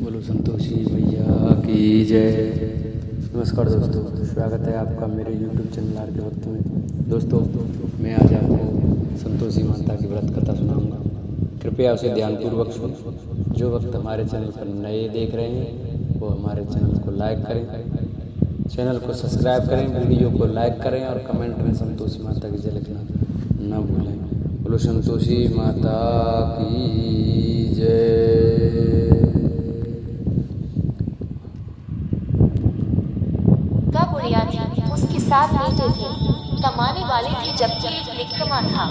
बोलो संतोषी भैया की जय। नमस्कार दोस्तों, स्वागत है आपका मेरे YouTube चैनल आर के वक्त में। दोस्तों, मैं आज आपको संतोषी माता की व्रत कथा सुनाऊंगा। कृपया उसे ध्यानपूर्वक सुनें। जो वक्त हमारे चैनल पर नए देख रहे हैं वो हमारे चैनल को लाइक करें, चैनल को सब्सक्राइब करें, वीडियो को लाइक करें और कमेंट में संतोषी माता की जय लिखना न भूलें। बोलो संतोषी माता की जय। का बुढ़िया थी, उसके साथ बेटे थे। कमाने वाले थे जबकि एक निकम्मा था।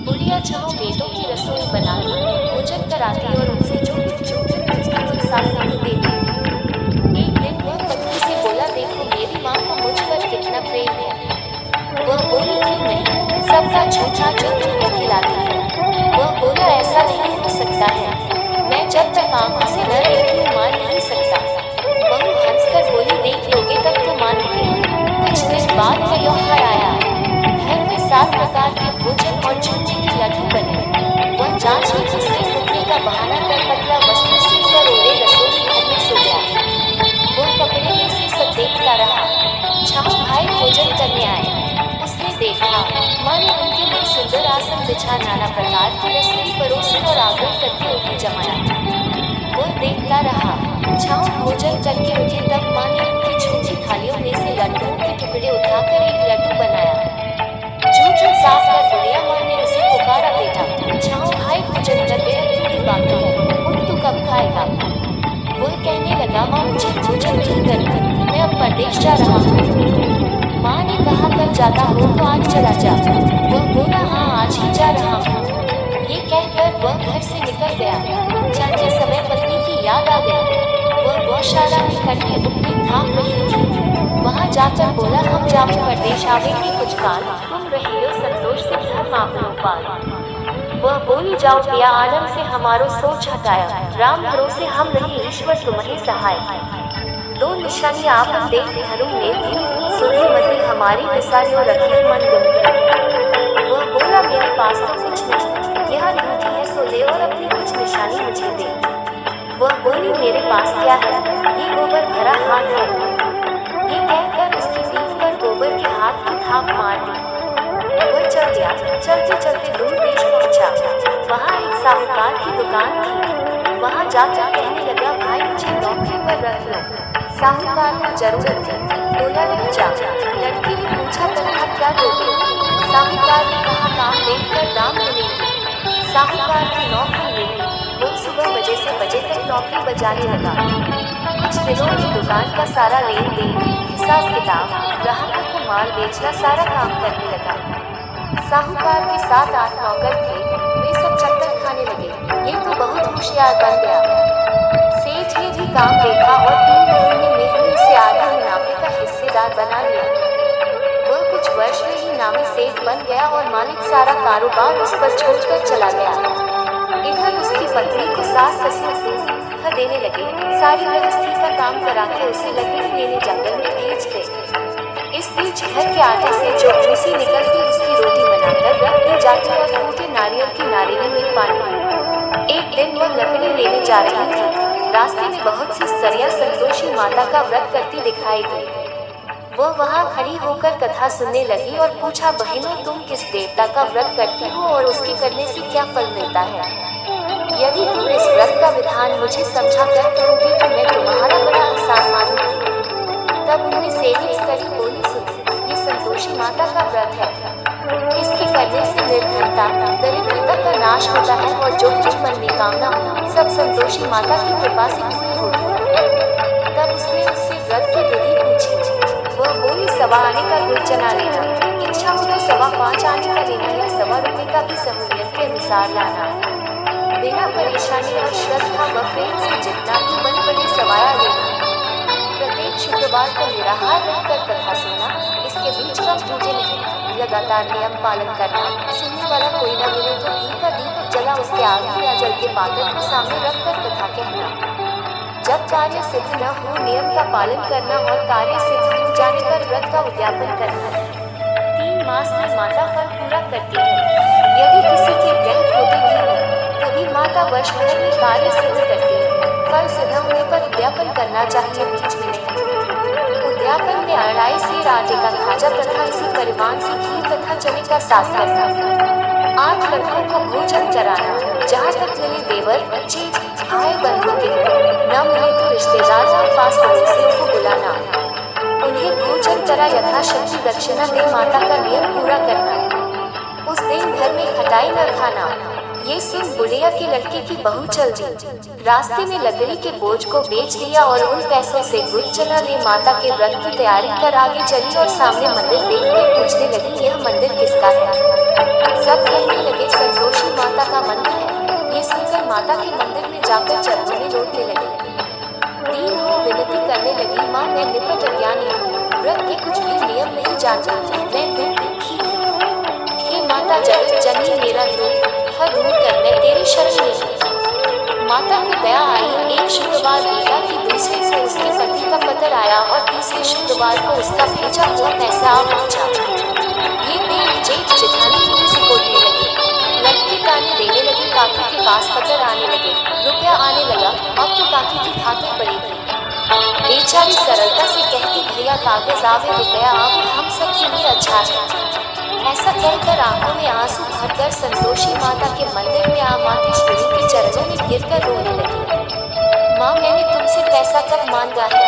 बुढ़िया छहों बेटों की रसोई बनाती, भोजन कराती और उनसे जो कुछ साथ देती। एक दिन वह पत्नी से बोला, देखो मेरी माँ को मुझ पर कितना प्रेम है। वह बोली, क्यों नहीं, सबका झूठा जो तुमको खिलाती है। वह बोला, ऐसा नहीं हो सकता है, मैं जब तक आंखों से न देखूं मान नहीं सकता। बहू हंसकर बोली, देख लोगे तब तो मानोगे। कुछ दिन बाद त्योहार आया। घर में 7 प्रकार के भोजन और चूजे के लड्डू बने। वह जांच में उसके फुकने का बहाना कर पतला वस्त्र सिलकर ओढ़े रसोई घर में सो गया। वह कपड़े में से सब देखता रहा। छाऊ भाई भोजन करने आए। उसने देखा माँ ने उनके लिए सुंदर आसन बिछा नाना प्रकार की रसोई परोसी और आग्रह करके उन्हें जमाया। वह देखता रहा। छाऊ भोजन करके उठे तब माँ ने उनकी छोटी थालियों में से लड्डुओं के टुकड़े उठाकर एक लड्डू बनाया। जूठ साफ कर बुढ़िया माँ ने उसे पुकारा, बेटा छाऊ भाई भोजन कर गया, थोड़ी बाकी है, उठ तू कब खाएगा। वह कहने लगा, माँ मुझे भोजन नहीं करना, मैं अब परदेश जा रहा हूँ। माँ ने कहा, कल जाता हो तो आज चला जा। वह बोला, हाँ आज ही जा रहा हूँ। ये कहकर वह घर से निकल गया। चलते समय पत्नी की याद आ गई। वह गौशाला में कन्नी उपनी थाम रही थी। वहाँ जाकर बोला, हम जावे परदेश आवेंगे कुछ काल, तुम रही हो संतोष से धर्म आपनो पाल। वह बोली, जाओ पिया आलम से हमारो सोच हटाया, राम भरोसे हम रही ईश्वर तुम्हें सहाय। 2 निशानी आप देख धरुम ने दी, सुनी मती हमारी विसारियों रखी मन गुमती। वह बोला, मेरे पास तो कुछ नहीं, यह अंगूठी है सो ले और अपनी कुछ निशानी मुझे दे। वह बोली, मेरे पास क्या है, ये गोबर भरा हाथ है। ये कहकर उसकी पीठ पर गोबर के हाथ की थाप मार दी। वह चल गया। चलते चलते दूर देश पहुंचा। वहाँ एक साहूकार की दुकान थी। वहाँ जाकर कहने लगा, भाई मुझे नौकरी पर रख लो। साहूकार को जरूरत थी। बोला, ले जा। लड़की ने पूछा, तनख्वाह क्या दोगे। साहूकार ने कहा, काम देखकर दाम मिलेंगे। साहूकार की नौकरी मिली। वो सुबह बजे से बजे तक नौकरी बजाने लगा। कुछ दिनों में दुकान का सारा लेन देन, हिसाब किताब, ग्राहकों को माल बेचना सारा काम करने लगा। साहूकार के 7-8 नौकर थे। वे सब चक्कर खाने लगे। ये तो बहुत होशियार बन गया। सेठ ने भी काम देखा और 3 महीने में ही उसे आधे मुनाफे का हिस्सेदार बना लिया। वह कुछ वर्ष में ही नामी सेठ बन गया और मालिक सारा कारोबार उस पर छोड़कर चला गया। इधर उसकी पत्नी को सास ससुर दुख देने लगे। सारी गृहस्थी का काम करा के उसे लकड़ी लेने जंगल में भेज दे। इस बीच घर के आटे से जो भूसी निकलती उसकी रोटी बनाकर रख दी जाती और टूटे नारियल की नारियों में पानी। एक दिन वह लकड़ी लेने जा रही थी। रास्ते में बहुत सी स्त्रियां संतोषी माता का व्रत करती दिखाई दी। वह वहाँ खड़ी होकर कथा सुनने लगी और पूछा, बहनों तुम किस देवता का व्रत करती हो और उसके करने से क्या फल मिलता है। यदि तुम इस व्रत का विधान मुझे समझा कर कहोगी तो मैं तुम्हारा बड़ा एहसान मानूंगी। तब उनमें से एक स्त्री बोली, सुनो, ये संतोषी माता का व्रत है। इसके करने से निर्धनता दरिद्रता का नाश होता है और जो कुछ मन में कामना हो सब संतोषी माता की कृपा से पूरी होती है। तब उसने उससे व्रत की विधि पूछी। वह बोली, 1.25 आने का गुड़ चना लेना, इच्छा हो तो 5.25 आने का लेना या 1.25 रुपये का भी सहूलियत के अनुसार लाना। बिना परेशानी और श्रद्धा व प्रेम से जितना भी मन पड़े सवाया लेना। प्रत्येक शुक्रवार को निराहार रहकर कथा सुनना, इसके बीच कम टूटे नहीं, लगातार नियम पालन करना। सुनने वाला कोई न मिले तो घी का दीपक जला उसके आगे या जल के पात्र को सामने रखकर कथा कहना। जब कार्य सिद्ध न हो नियम का पालन करना और कार्य सिद्ध हो जाने पर व्रत का उद्यापन करना। 3 मास में माता फल पूरा करती है। यदि किसी के ग्रह खोटे भी हो तभी माता वर्ष भर में कार्य सिद्ध करती है। फल सिद्ध होने पर करना चाहिए, बीच में नहीं। उद्यापन में अढ़ाई सेर आटे का खाजा तथा इसी परिमाण से घी तथा चने का साग करना। 8 लड़कों को भोजन कराना। जहाँ तक मिले देवर, बच्चे, भाई बंधु के, न मिले तो रिश्तेदार और पास पड़ोसियों को बुलाना। उन्हें भोजन करा यथाशक्ति दक्षिणा दे माता का नियम पूरा करना। उस दिन घर में खटाई न खाना। ये सुन बुढ़िया की लड़की की बहू चल दी। रास्ते में लकड़ी के बोझ को बेच दिया और उन पैसों से गुड़ चना ले माता के व्रत की तैयारी कर आगे चली और सामने मंदिर देख के पूछने लगी, यह मंदिर किसका है? सब कहने लगे संतोषी माता का मंदिर है। ये सुनकर माता के मंदिर में जाकर चरणों में लौटने लगी। दीन हो विनती करने लगी, माँ मैं निपट अज्ञानी हूँ, व्रत के कुछ भी नियम नहीं जानती, मैं दुखी हूँ। हे माता जगत जननी मेरा दुख दूर कर, मैं तेरी शरण में हूँ। माता को दया आई। एक शुक्रवार बीता कि दूसरे से उसके पति का पत्र आया और तीसरे शुक्रवार को उसका भेजा हुआ पैसा आ पहुंचा। ये देख जेठ जेठानी मुंह से बोलने लगी, लड़की ताने देने लगी, काकी के पास पत्र आने लगे, रुपया आने लगा, अब तो काकी की खातिर पड़ेगी। बेचारी सरलता से कहती, भैया कागज आवे, रुपया आवे, हम सब के लिए अच्छा है। ऐसा कहकर आंखों में आंसू भरकर संतोषी माता के मंदिर में आ मातेश्वरी के चरणों में गिरकर रोने लगी। माँ मैंने तुमसे पैसा कब मांगा है?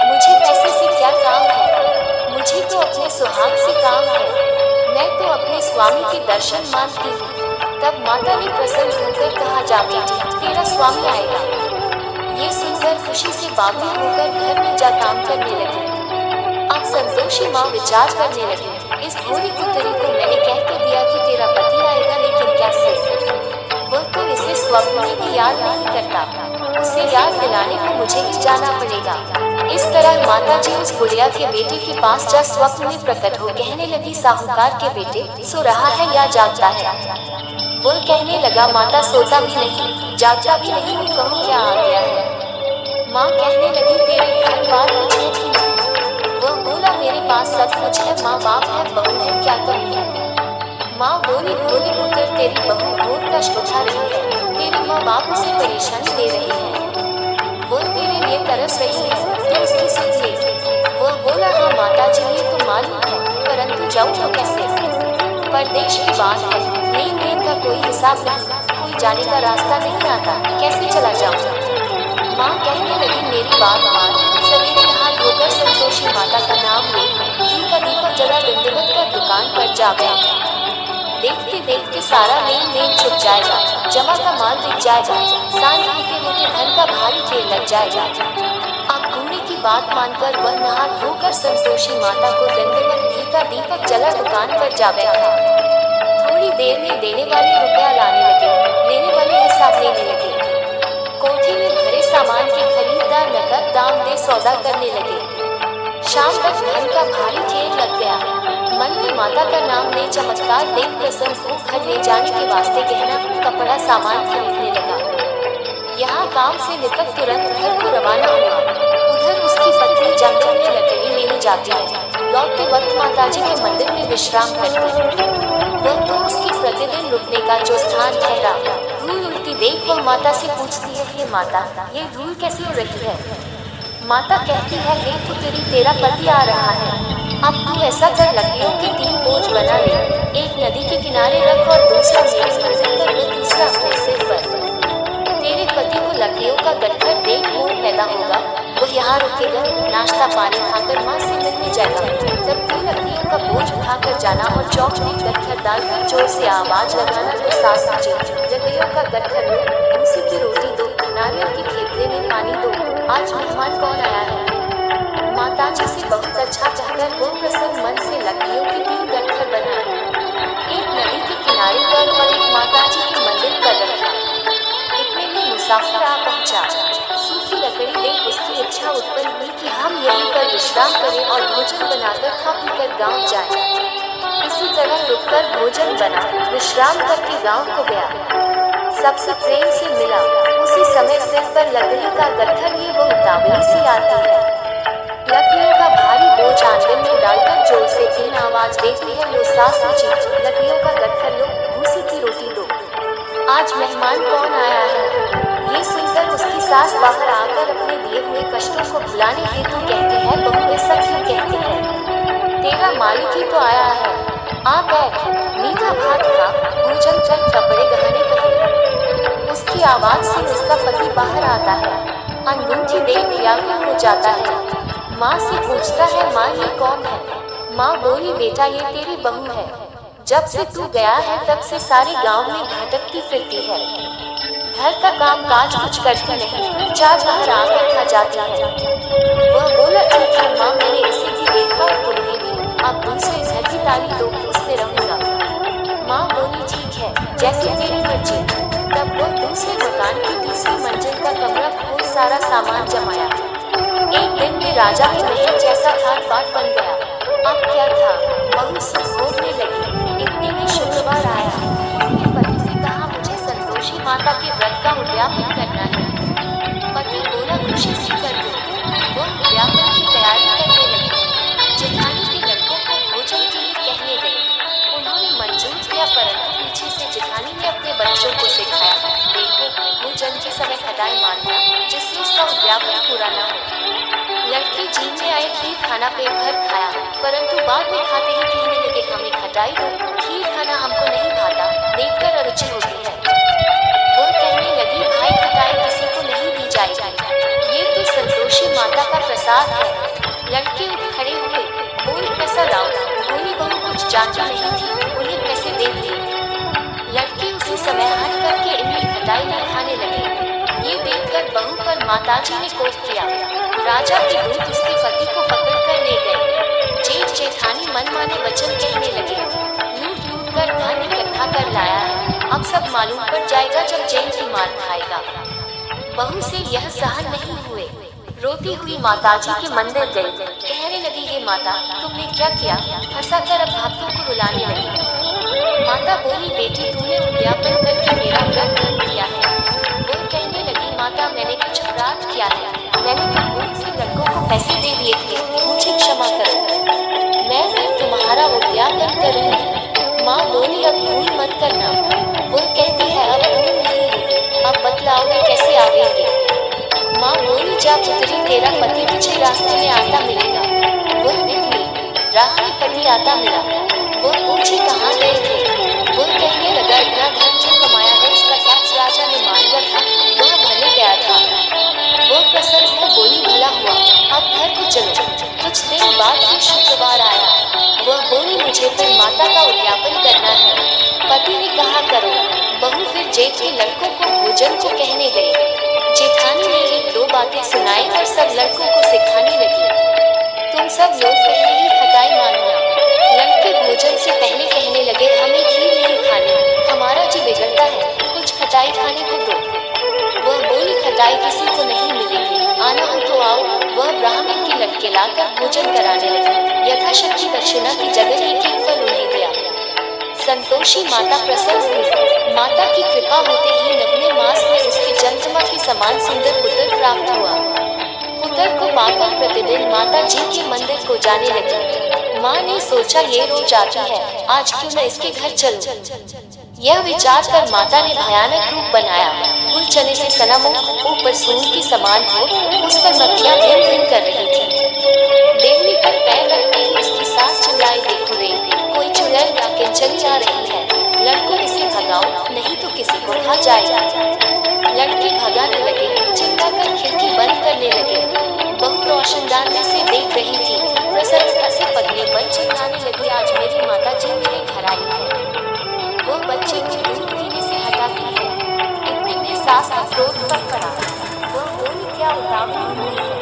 मुझे पैसे से क्या काम है? मुझे तो अपने सुहाग से काम है। मैं तो अपने स्वामी के दर्शन मांगती हूँ। तब माता ने प्रसन्न होकर कहा, जा बेटी तेरा स्वामी आएगा। ये सुनकर खुशी से बावली होकर घर में जा काम करने लगी। अब संतोषी माँ विचार करने लगी, इस भोली पुत्री को मैंने कह तो दिया कि तेरा पति आएगा, लेकिन क्या से वह तो इसे स्वप्न में भी याद नहीं करता। उसे याद दिलाने को मुझे ही जाना पड़ेगा। इस तरह माता जी उस बुढ़िया के बेटे के पास जा स्वप्न में प्रकट हो कहने लगी, साहूकार के बेटे सो रहा है या जागता है? वो कहने लगा, माता सोता भी नहीं जागता भी नहीं, कहो क्या आ गया है? माँ कहने लगी, तेरे घर बार कुछ है कि नहीं? वह बोला, मेरे पास सब कुछ है, माँ बाप है, बहू है, क्या कमी है? माँ बोली, भोले पुत्र तेरी बहू घोर कष्ट उठा रही है, तेरे माँ बाप उसे परेशानी दे रहे हैं, वो तेरे लिए तरस रही है, तो उसकी सुध ले। वह बोला, हाँ माता जी ये तो मालूम है, परंतु जाऊँ तो कैसे? परदेश की बात है, लेन देन का कोई हिसाब नहीं, कोई जाने का रास्ता नहीं आता, कैसे चला जाऊँ? माँ कहने लगी, मेरी बात मान, सवेरे नहा धोकर संतोषी माता का नाम ले, घी का दीपक जला दंडवत कर दुकान पर जा बैठ। देखते देखते सारा लेन देन छुप जाएगा, जमा का माल बिक जाएगा, सांझ होते होते धन का भारी ढेर लग जाएगा। अब बूढ़े की बात मानकर वह नहा धोकर संतोषी माता को दंडवत घी का दीपक जला दुकान पर जा बैठा। थोड़ी देर में देने वाले रुपया लाने लगे, लेने वाले हिसाब लेने लगे। कोठी में भरे सामान के खरीदार नकद दाम दे सौदा करने लगे। शाम तक धन का भारी ढेर लग गया। मन में माता का नाम ले चमत्कार देख प्रसन्न को घर ले जाने के वास्ते गहना कपड़ा सामान खरीदने लगा। यहाँ काम से निपट तुरंत घर को रवाना हुआ। उधर उसकी पत्नी जंगल में लकड़ी लेने जाती है। लौटते वक्त माताजी के मंदिर में विश्राम करती। वह तो उसकी प्रतिदिन रुकने का जो स्थान ठहरा। धूल उड़ती देख वह माता से पूछती है, हे माता ये धूल कैसी उड़ रही है? माता कहती है, हे पुत्री तेरा पति आ रहा है, अब तू ऐसा कर लकड़ियों के 3 बोझ बना ले, एक नदी के किनारे रख और दूसरा मेरे मंदिर पर व दूसरा अपने सिर पर। तेरे पति को लकड़ियों का गट्ठर देख मोह पैदा होगा, वह यहाँ रुकेगा, नाश्ता पानी खाकर माँ से मिलने जाएगा। तब तू लकड़ियों का बोझ उठाकर जाना और चौक में गट्ठर डालकर जोर से आवाज लगाना, तो सास मुझे लकड़ियों का गट्ठर लो, भूसी की रोटी दो, नारियल के खेतले में पानी दो, आज मेहमान कौन आया है? माताजी से बहुत अच्छा कहकर वो प्रसन्न मन से लकड़ियों के 3 गट्ठर बनाए, एक नदी के किनारे पर और एक माताजी के मंदिर पर रखा। इतने में मुसाफिर आ पहुंचा। सूखी लकड़ी देख उसकी इच्छा उत्पन्न हुई कि हम यहीं पर विश्राम करें और भोजन बनाकर खा पीकर गाँव जाएं। इसी तरह रुककर भोजन बना, विश्राम करके गाँव को गया। सबसे प्रेम से मिला। उसी समय सिर पर लकड़ी का गट्ठर लिए वो उतावली सी आती है। लकड़ियों का भारी बोझ आंगन में डालकर जोर से 3 आवाज देती है, लो सास मुझे लकड़ियों का गट्ठर लो, भूसी की रोटी दो, आज मेहमान कौन आया है? ये सुनकर उसकी सास बाहर आकर अपने दिए हुए कष्टों को भुलाने हेतु कहती है, बहू ऐसा क्यों कहती है? तेरा मालिक ही तो आया है, आ बैठ, मीठा भात खा, भोजन कर, कपड़े गहने पहन। उसकी आवाज से उसका पति बाहर आता है। अनूठी देख व्याकुल हो जाता है। माँ से पूछता है, माँ ये कौन है? माँ बोली, बेटा ये तेरी बहू है। जब से तू गया है तब से सारे गांव में भटकती फिरती है, घर का काम काज कुछ करती नहीं, चार बाहर आकर खा जाती है। वह बोला, ठीक है माँ, मैंने इसे भी देखा और तुम्हें भी, अब दूसरे घर की ताली दो, उसमें रहूंगा। माँ बोली, ठीक है, जैसे तेरी मर्जी। तब वो दूसरे मकान की दूसरी मंजिल का कमरा खोल सारा सामान जमाया। एक दिन में राजा के महल जैसा घाट बाट बन गया। अब क्या था, बहू सुख भोगने लगी। इतने में शुक्रवार आया। उसने पति से कहा, मुझे संतोषी माता के व्रत का उद्यापन करना है। पति बोला, खुशी से कर दो। वो उद्यापन की तैयारी करने लगी। जेठानी के लड़कों को भोजन के लिए कहने गई। उन्होंने मंजूर किया, परंतु पीछे से जेठानी ने अपने बच्चों को सिखाया, देखो भोजन के समय खटाई मारना, जिससे उसका उद्यापन पूरा न हो। लड़के जी में आए खीर खाना पेट भर खाया, परंतु बाद में खाते ही कहने लगे, हमें खटाई दो, खीर खाना हमको नहीं भाता, देखकर अरुचि होती है। वो कहने लगी, भाई खटाई किसी को नहीं दी जाएगी, ये तो संतोषी माता का प्रसाद है। लड़के उठ खड़े हुए, बोले, पैसा लाओ। बोली, बहू कुछ जानती नहीं थी, उन्हें पैसे दे दिए। लड़के उसी समय हट करके इमली खटाई न खाने लगे। ये देखकर बहू पर माताजी ने कोप किया। राजा के दूत उसके पति को पकड़कर ले गए। जेठ जेठानी मनमाने वचन कहने लगे, लूट लूट कर धन इकट्ठा कर लाया है, अब सब मालूम पड़ जाएगा जब जेल की मार खाएगा। बहू से यह सहन नहीं हुए। रोती हुई माताजी के मंदिर गई, कहने लगी, हे माता, तुमने क्या किया? हंसाकर अब भक्तों को रुलाने लगी। माता बोली, बेटी, तूने उद्यापन करके मेरा व्रत भंग किया है। वो कहने लगी, माता, मैंने कुछ अपराध किया है, मैंने तो भूल से लड़कों को पैसे दे दिए थे, मुझे क्षमा करो, मैं फिर तुम्हारा उद्यापन करूंगी। माँ बोली, अब भूल मत करना। वो कहती है, अब भूल नहीं होगी, अब बतलाओगे कैसे आवेंगे? माँ बोली, जा पुत्री, तेरा पति पीछे रास्ते में आता मिलेगा। वो निकली, राह में पति आता मिला। वो पूछे, कहाँ गए थे? वो कहने लगा, इतना धन जो कमाया है उसका टैक्स राजा ने मान लिया था, वह भरने गया था। वो प्रसन्न हो बोली, भला हुआ, अब घर को चलो। कुछ दिन बाद फिर शुक्रवार आया। वह बोली, मुझे फिर माता का उद्यापन करना है। पति ने कहा, करो। बहू फिर जेठ के लड़कों को भोजन को कहने गई। जेठानी ने एक दो बातें सुनाई और सब लड़कों को सिखाने लगी, तुम सब लोग पहले ही खटाई मानना। लड़के भोजन से पहले कहने लगे, हमें खीर नहीं खानी, हमारा जी बिगड़ता है, कुछ खटाई खाने को दो। वह बोली, खटाई किसी को नहीं मिलेगी, आना हो तो आओ। वह ब्राह्मण के लड़के लाकर भोजन कराने लगी। यथाशक्ति दक्षिणा की जगह एक एक फल उन्हें दिया। संतोषी माता प्रसन्न हुई। माता की कृपा होते ही 9वें मास में उसके चंद्रमा के समान सुंदर पुत्र प्राप्त हुआ। पुत्र को पाकर प्रतिदिन माता जी के मंदिर को जाने लगी। माँ ने सोचा, ये रोज आती है, आज क्यों न इसके घर चलूं। यह विचार कर माता ने भयानक रूप बनाया। गुल चने से सना मुख, ऊपर सूर के समान हो, उस पर मक्खियां भिन भिन कर रही थी। देवली पर पैर रखते ही उसकी सास चिल्लाई, देखो रे, कोई चुड़ैल या किंचनी आ रही है, लड़कों इसे भगाओ, नहीं तो किसी को खा जाएगा। लड़के भगाने लगे, चिल्लाकर खिड़की बंद करने लगे। बहू रोशनदान में से देख रही थी। प्रसन्नता से पगले बन चिल्लाने लगी, आज मेरी माता जी मेरे घर आई है। वो बच्चे को दूध पीने से हटाती है। इतने में सास का क्रोध पर पड़ा। वो बोली, क्या उतावली हुई है?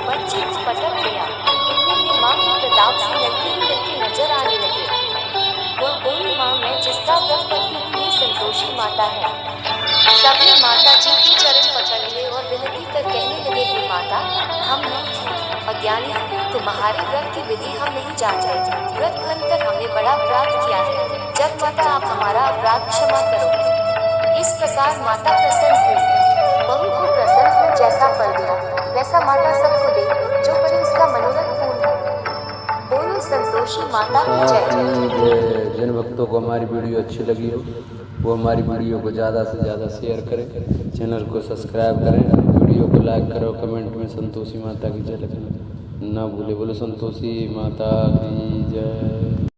बच्चे को पटक गया। इतने में माँ के प्रताप से लड़के ही लड़के नजर आने लगे। वो बोली, माँ, मैं जिसका व्रत करती हूँ ये संतोषी माता है। सबने माता जी के चरण पकड़ लिए और विनती कर कहने लगे, हे माता, हम मूर्ख हैं, अज्ञानी हैं, तुम्हारे व्रत की विधि हम नहीं जानते। व्रत भंग कर हमने बड़ा अपराध किया है, जब माता आप हमारा अपराध क्षमा करो। इस प्रकार माता प्रसन्न हुई। बहू को प्रसन्न हो जैसा फल दिया, वैसा माता सबको दे जो करे उसका मनोरथ पूर्ण हो। बोलो संतोषी माता की जय। जिन भक्तों को हमारी वीडियो अच्छी लगी हो वो हमारी वीडियो को ज़्यादा से ज़्यादा शेयर करें, चैनल को सब्सक्राइब करें, वीडियो को लाइक करो, कमेंट में संतोषी माता की जय लिखना ना भूले। बोलो संतोषी माता की जय।